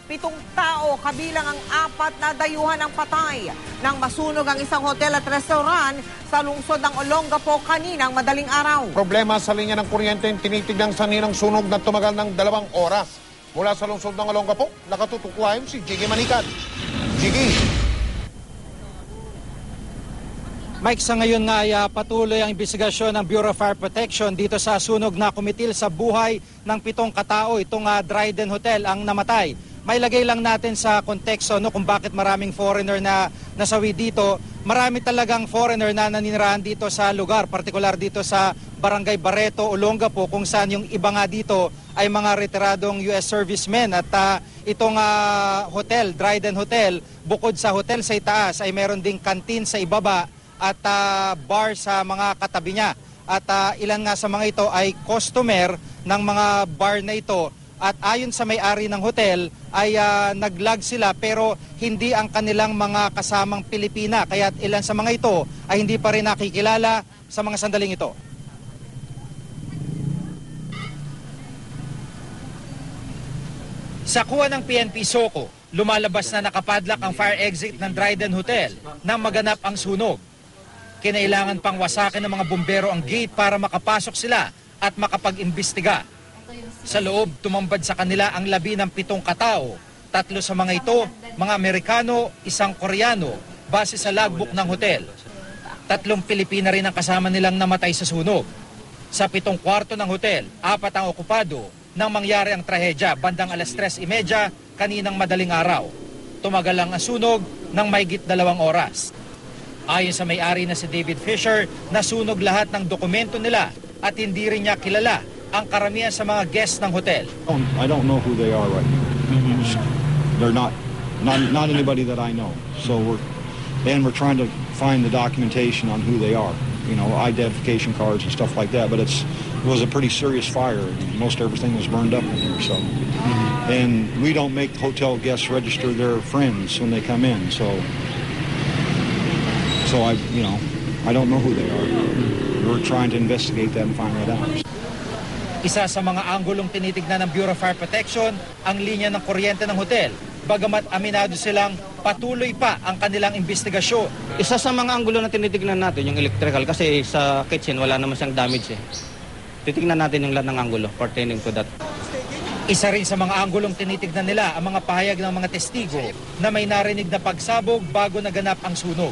7 tao kabilang ang 4 na dayuhan ng patay nang masunog ang isang hotel at restaurant sa lungsod ng Olongapo kaninang madaling araw. Problema sa linya ng kuryente yung tinitignan sa ninang sunog na tumagal ng 2 oras. Mula sa lungsod ng Olongapo, nakatutuklayan si Jiggy Manikan. Jiggy. Mike, sa ngayon nga ay patuloy ang investigasyon ng Bureau of Fire Protection dito sa sunog na kumitil sa buhay ng 7 katao. Itong Dryden Hotel ang namatay. May lagay lang natin sa konteksto kung bakit maraming foreigner na nasawi dito. Marami talagang foreigner na naninirahan dito sa lugar, partikular dito sa Barangay Barreto, Olongapo, kung saan yung iba nga dito ay mga retiradong US servicemen. At itong hotel, Dryden Hotel, bukod sa hotel sa itaas ay meron ding kantin sa ibaba at bar sa mga katabi niya. At ilan nga sa mga ito ay customer ng mga bar na ito. At ayon sa may-ari ng hotel ay naglag sila pero hindi ang kanilang mga kasamang Pilipina. Kaya ilan sa mga ito ay hindi pa rin nakikilala sa mga sandaling ito. Sa kuha ng PNP Soco, lumalabas na nakapadlock ang fire exit ng Dryden Hotel nang maganap ang sunog. Kinailangan pang wasakin ng mga bumbero ang gate para makapasok sila at makapag-imbestiga. Sa loob, tumambad sa kanila ang labi ng 7 katao. 3 sa mga ito, mga Amerikano, 1 Koreano, base sa logbook ng hotel. 3 Pilipina rin ang kasama nilang namatay sa sunog. Sa 7 kwarto ng hotel, 4 ang okupado nang mangyari ang trahedya bandang 3:30 kaninang madaling araw. Tumagal lang ang sunog ng mahigit 2 oras. Ayon sa may-ari na si David Fisher, nasunog lahat ng dokumento nila at hindi rin niya kilala ang karamihan sa mga guests ng hotel. I don't know who they are right now. They're not anybody that I know. So we're trying to find the documentation on who they are. You know, identification cards and stuff like that. But it was a pretty serious fire. Most everything was burned up in here. So, and we don't make hotel guests register their friends when they come in. So I don't know who they are. We're trying to investigate that and find that out. Isa sa mga anggulong tinitignan ng Bureau of Fire Protection ang linya ng kuryente ng hotel. Bagamat aminado silang patuloy pa ang kanilang investigasyon. Isa sa mga anggulo na tinitignan natin yung electrical kasi sa kitchen wala naman siyang damage eh. Titignan natin yung lahat ng anggulo pertaining to that. Isa rin sa mga anggulong tinitignan nila ang mga pahayag ng mga testigo na may narinig na pagsabog bago naganap ang sunog.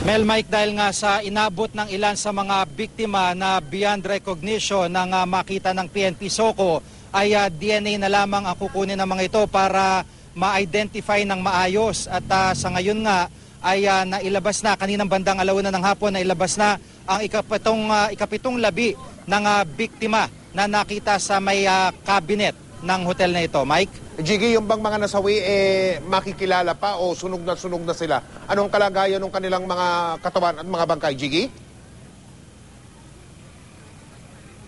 Mel, Mike, dahil nga sa inabot ng ilan sa mga biktima na beyond recognition ng makita ng PNP Soco ay DNA na lamang ang kukunin ng mga ito para ma-identify ng maayos. At sa ngayon nga ay nailabas na, kaninang bandang 1:00 ng hapon, nailabas na ang ikapitong labi ng biktima na nakita sa may cabinet ng hotel na ito. Mike? Jiggy, yung bang mga nasawi, makikilala pa o sunog na sila? Anong kalagayan ng kanilang mga katawan at mga bangkay, Jiggy?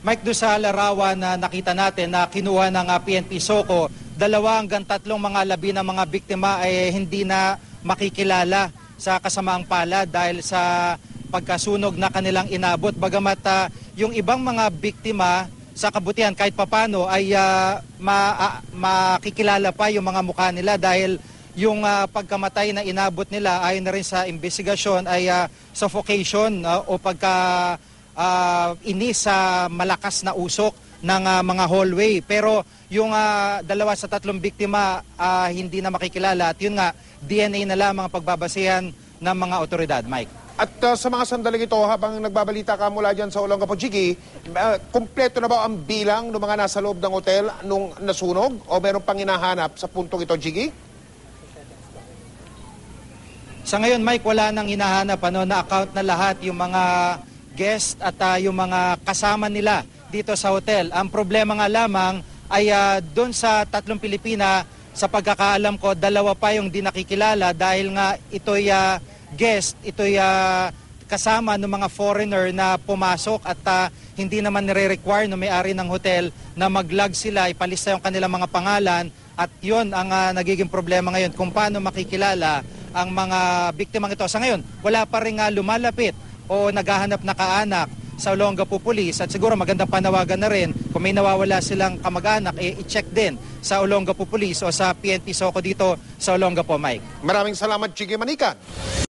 Mike, doon sa larawan na nakita natin na kinuha ng PNP Soco, 2 hanggang 3 mga labi ng mga biktima ay hindi na makikilala sa kasamaang palad dahil sa pagkasunog na kanilang inabot. Bagamat yung ibang mga biktima sa kabutihan kahit papano ay makikilala pa yung mga mukha nila dahil yung pagkamatay na inabot nila ayon na rin sa investigasyon ay suffocation o inis sa malakas na usok ng mga hallway. Pero yung 2 sa 3 biktima hindi na makikilala at yun nga DNA na lamang ang pagbabasehan ng mga otoridad. Mike? At sa mga sandaling ito, habang nagbabalita ka mula dyan sa Olongapo, Jiggy, kumpleto na ba ang bilang ng mga nasa loob ng hotel nung nasunog? O meron pang hinahanap sa puntong ito, Jiggy? Sa ngayon, Mike, wala nang hinahanap na account na lahat yung mga guest at yung mga kasama nila dito sa hotel. Ang problema nga lamang ay doon sa 3 Pilipina, sa pagkakaalam ko, 2 pa yung di nakikilala dahil nga ito'y guest, ito'y kasama ng mga foreigner na pumasok at hindi naman nire-require ng may-ari ng hotel na mag-log sila, ipalista yung kanilang mga pangalan at yun ang nagiging problema ngayon kung paano makikilala ang mga biktimang ito. Sa ngayon, wala pa rin lumalapit o naghahanap na kaanak sa Olongapo Police at siguro magandang panawagan na rin kung may nawawala silang kamag-anak, i-check din sa Olongapo Police o sa PNP Soco dito sa Olongapo, Mike. Maraming salamat, Chigi Manikan.